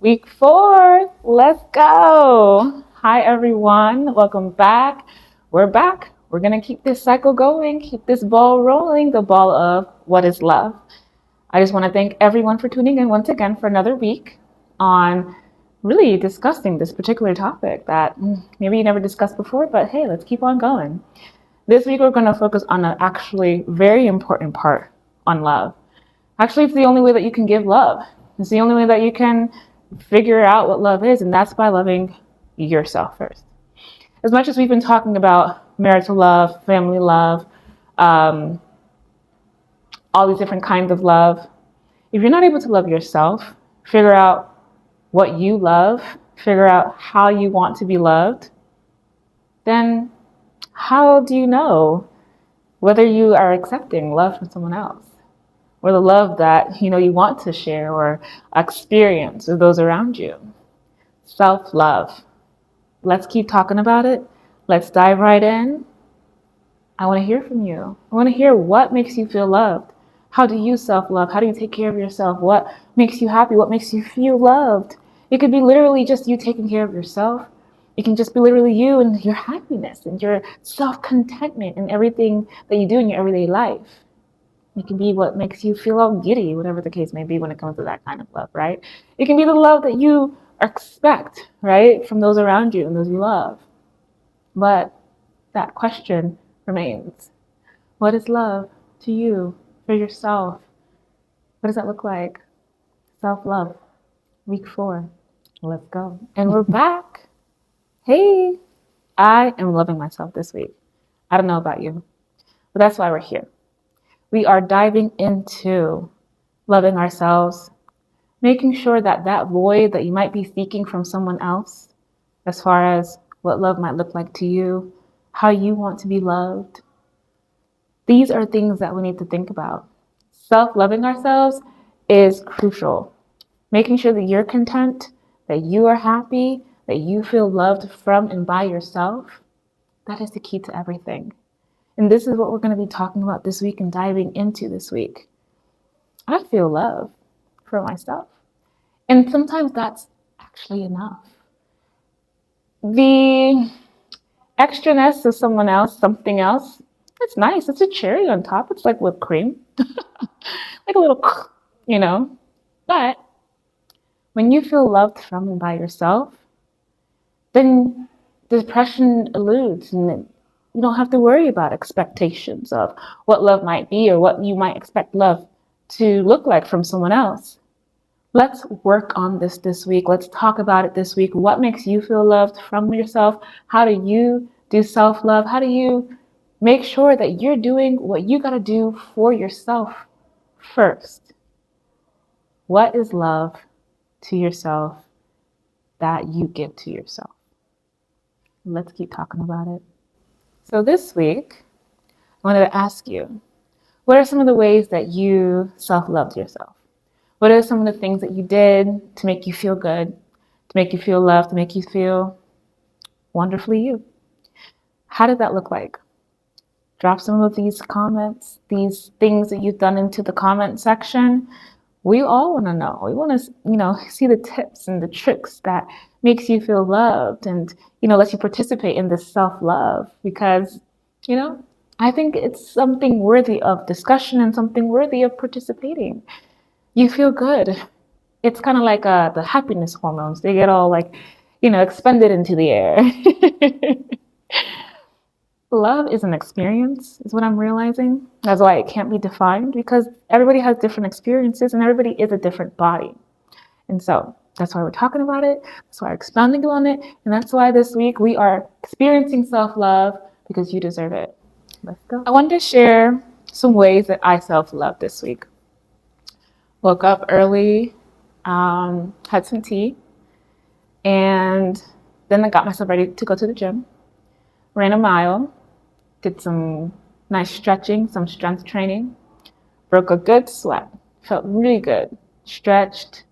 Week 4, let's go. Hi, everyone. Welcome back. We're back. We're going to keep this cycle going, keep this ball rolling, the ball of what is love. I just want to thank everyone for tuning in once again for another week on really discussing this particular topic that maybe you never discussed before, but hey, let's keep on going. This week, we're going to focus on an actually very important part on love. Actually, it's the only way that you can give love. It's the only way that you can figure out what love is, and that's by loving yourself first. As much as we've been talking about marital love, family love, um, all these different kinds of love, if you're not able to love yourself, figure out what you love, figure out how you want to be loved, then how do you know whether you are accepting love from someone else? Or the love that you want to share or experience with those around you. Self-love. Let's keep talking about it. Let's dive right in. I want to hear from you. I want to hear what makes you feel loved. How do you self-love? How do you take care of yourself? What makes you happy? What makes you feel loved? It could be literally just you taking care of yourself. It can just be literally you and your happiness and your self-contentment and everything that you do in your everyday life. It can be what makes you feel all giddy, whatever the case may be when it comes to that kind of love, right? It can be the love that you expect, right, from those around you and those you love. But that question remains. What is love to you, for yourself? What does that look like? Self-love, week 4. Let's go. And we're back. Hey, I am loving myself this week. I don't know about you, but that's why we're here. We are diving into loving ourselves, making sure that that void that you might be seeking from someone else, as far as what love might look like to you, how you want to be loved, these are things that we need to think about. Self-loving ourselves is crucial. Making sure that you're content, that you are happy, that you feel loved from and by yourself, that is the key to everything. And this is what we're going to be talking about this week and diving into this week. I feel love for myself. And sometimes that's actually enough. The extraness of someone else, something else, it's nice. It's a cherry on top. It's like whipped cream. Like a little, you know. But when you feel loved from and by yourself, then depression eludes and you don't have to worry about expectations of what love might be or what you might expect love to look like from someone else. Let's work on this week. Let's talk about it this week. What makes you feel loved from yourself? How do you do self-love? How do you make sure that you're doing what you got to do for yourself first? What is love to yourself that you give to yourself? Let's keep talking about it. So this week, I wanted to ask you, what are some of the ways that you self-loved yourself? What are some of the things that you did to make you feel good, to make you feel loved, to make you feel wonderfully you? How did that look like? Drop some of these comments, these things that you've done into the comment section. We all want to know. We want to, see the tips and the tricks that makes you feel loved and, lets you participate in this self-love because, I think it's something worthy of discussion and something worthy of participating. You feel good. It's kind of like the happiness hormones. They get all expended into the air. Love is an experience, is what I'm realizing. That's why it can't be defined because everybody has different experiences and everybody is a different body. And so that's why we're talking about it. That's why we're expounding on it. And that's why this week we are experiencing self-love because you deserve it. Let's go. I wanted to share some ways that I self-love this week. Woke up early, had some tea, and then I got myself ready to go to the gym. Ran a mile, did some nice stretching, some strength training, broke a good sweat, felt really good, stretched,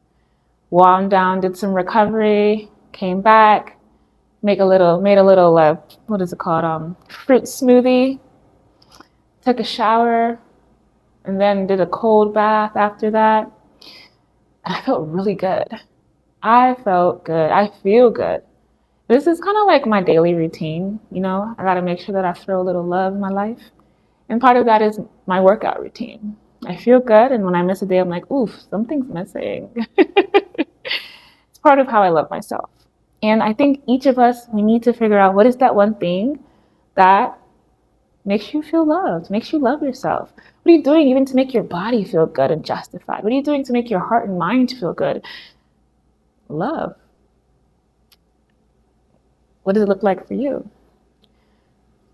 wound down, did some recovery, came back, made a little, what is it called, fruit smoothie, took a shower, and then did a cold bath after that. And I felt really good. I felt good. I feel good. This is kind of like my daily routine. I got to make sure that I throw a little love in my life. And part of that is my workout routine. I feel good. And when I miss a day, I'm like, oof, something's missing. It's part of how I love myself. And I think each of us, we need to figure out what is that one thing that makes you feel loved, makes you love yourself. What are you doing even to make your body feel good and justified? What are you doing to make your heart and mind feel good? Love. What does it look like for you?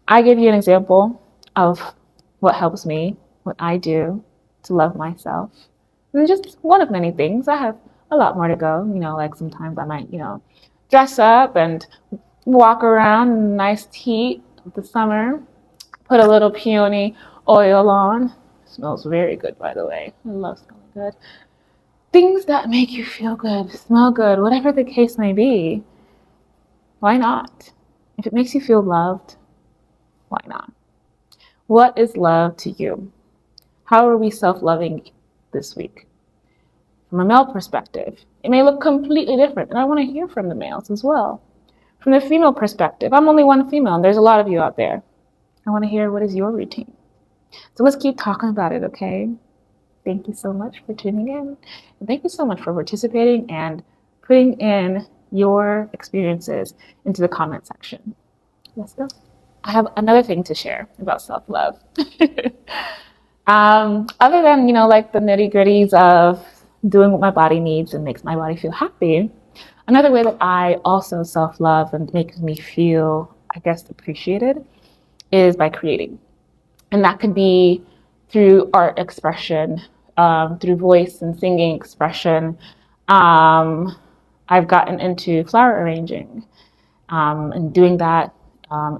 I give you an example of what helps me, what I do to love myself. And just one of many things. I have a lot more to go. Like sometimes I might, dress up and walk around in nice heat of the summer, put a little peony oil on. It smells very good, by the way. I love smelling good. Things that make you feel good, smell good, whatever the case may be. Why not? If it makes you feel loved, why not? What is love to you? How are we self-loving this week? From a male perspective, it may look completely different, and I want to hear from the males as well. From the female perspective, I'm only one female, and there's a lot of you out there. I want to hear, what is your routine? So let's keep talking about it, okay? Thank you so much for tuning in. And thank you so much for participating and putting in your experiences into the comment section. Let's go. I have another thing to share about self-love. Other than, like the nitty-gritties of doing what my body needs and makes my body feel happy, another way that I also self-love and makes me feel, I guess, appreciated is by creating. And that could be through art expression, through voice and singing expression. I've gotten into flower arranging and doing that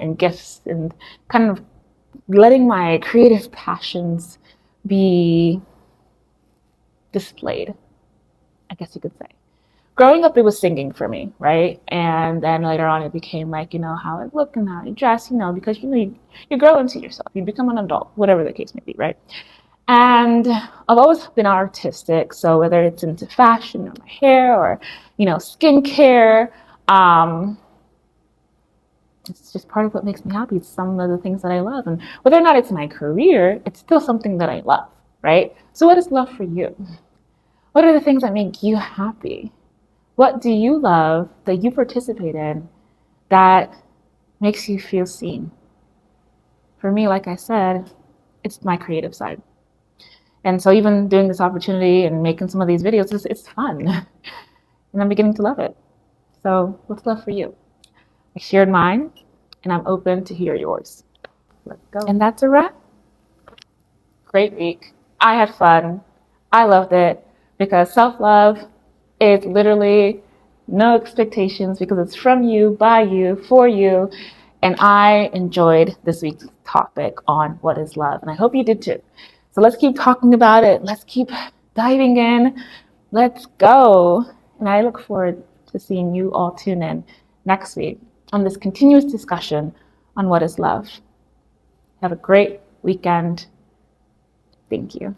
in gifts and kind of letting my creative passions be displayed, I guess you could say. Growing up, it was singing for me, right? And then later on, it became like, how I look and how I dress, because, you grow into yourself. You become an adult, whatever the case may be, right? And I've always been artistic. So whether it's into fashion or my hair or, skincare, it's just part of what makes me happy. It's some of the things that I love. And whether or not it's my career, it's still something that I love, right? So what is love for you? What are the things that make you happy? What do you love that you participate in that makes you feel seen? For me, like I said, it's my creative side. And so even doing this opportunity and making some of these videos, it's fun. And I'm beginning to love it. So what's love for you? I shared mine, and I'm open to hear yours. Let's go. And that's a wrap. Great week. I had fun. I loved it because self-love is literally no expectations because it's from you, by you, for you. And I enjoyed this week's topic on what is love. And I hope you did too. So let's keep talking about it. Let's keep diving in. Let's go. And I look forward to seeing you all tune in next week on this continuous discussion on what is love. Have a great weekend. Thank you.